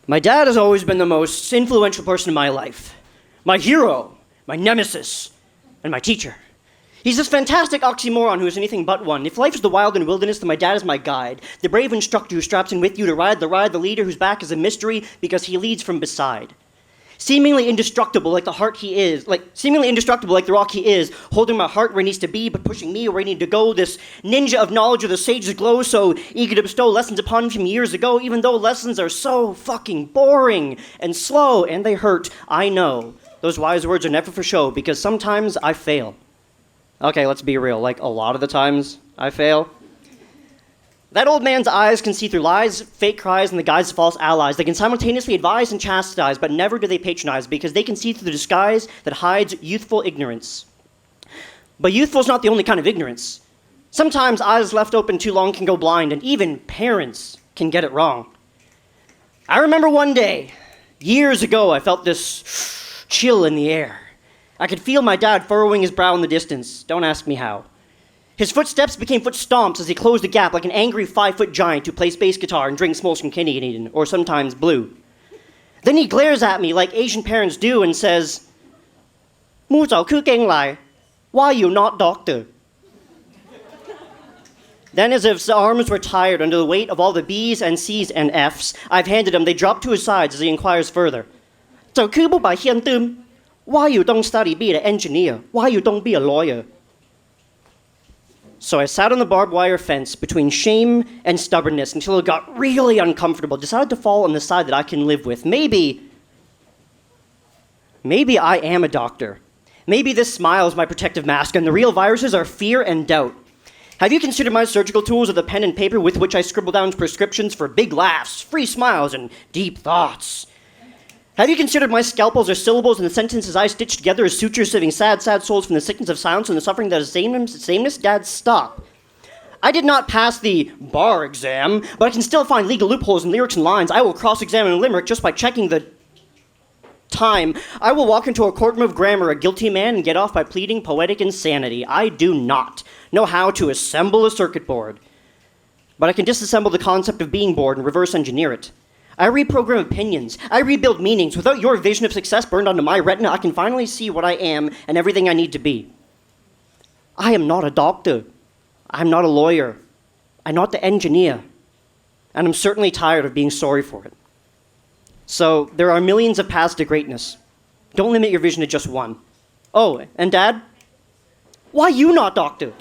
My dad has always been the most influential person in my life. My hero, my nemesis, and my teacher. He's this fantastic oxymoron who is anything but one. If life is the wild and wilderness, then my dad is my guide. The brave instructor who straps in with you to ride, the leader whose back is a mystery because he leads from beside. Seemingly indestructible like the heart he is, seemingly indestructible like the rock he is, holding my heart where it needs to be, but pushing me where I need to go. This ninja of knowledge with the sage's glow, so eager to bestow lessons upon me from years ago, even though lessons are so fucking boring and slow, and they hurt, I know. Those wise words are never for show, because sometimes I fail. Okay, let's be real, like a lot of the times I fail. That old man's eyes can see through lies, fake cries, and the guise of false allies. They can simultaneously advise and chastise, but never do they patronize, because they can see through the disguise that hides youthful ignorance. But youthful is not the only kind of ignorance. Sometimes eyes left open too long can go blind, and even parents can get it wrong. I remember one day, years ago, I felt this chill in the air. I could feel my dad furrowing his brow in the distance. Don't ask me how. His footsteps became foot stomps as he closed the gap like an angry 5-foot giant who plays bass guitar and drinks Molson Canadian, or sometimes blue. Then he glares at me like Asian parents do and says, 冇走去京來, why you not doctor? Then, as if his arms were tired under the weight of all the B's and C's and F's I've handed him, they drop to his sides as he inquires further. 走去不by hiện tâm, why you don't study be an engineer? Why you don't be a lawyer? So I sat on the barbed wire fence between shame and stubbornness until it got really uncomfortable, decided to fall on the side that I can live with. Maybe I am a doctor. Maybe this smile is my protective mask and the real viruses are fear and doubt. Have you considered my surgical tools or the pen and paper with which I scribble down prescriptions for big laughs, free smiles, and deep thoughts? Have you considered my scalpels or syllables and the sentences I stitch together as sutures saving sad, sad souls from the sickness of silence and the suffering that is sameness? Dad, stop. I did not pass the bar exam, but I can still find legal loopholes in lyrics and lines. I will cross-examine a limerick just by checking the time. I will walk into a courtroom of grammar, a guilty man, and get off by pleading poetic insanity. I do not know how to assemble a circuit board, but I can disassemble the concept of being bored and reverse engineer it. I reprogram opinions. I rebuild meanings. Without your vision of success burned onto my retina, I can finally see what I am and everything I need to be. I am not a doctor. I'm not a lawyer. I'm not the engineer. And I'm certainly tired of being sorry for it. So there are millions of paths to greatness. Don't limit your vision to just one. Oh, and Dad? Why you not doctor?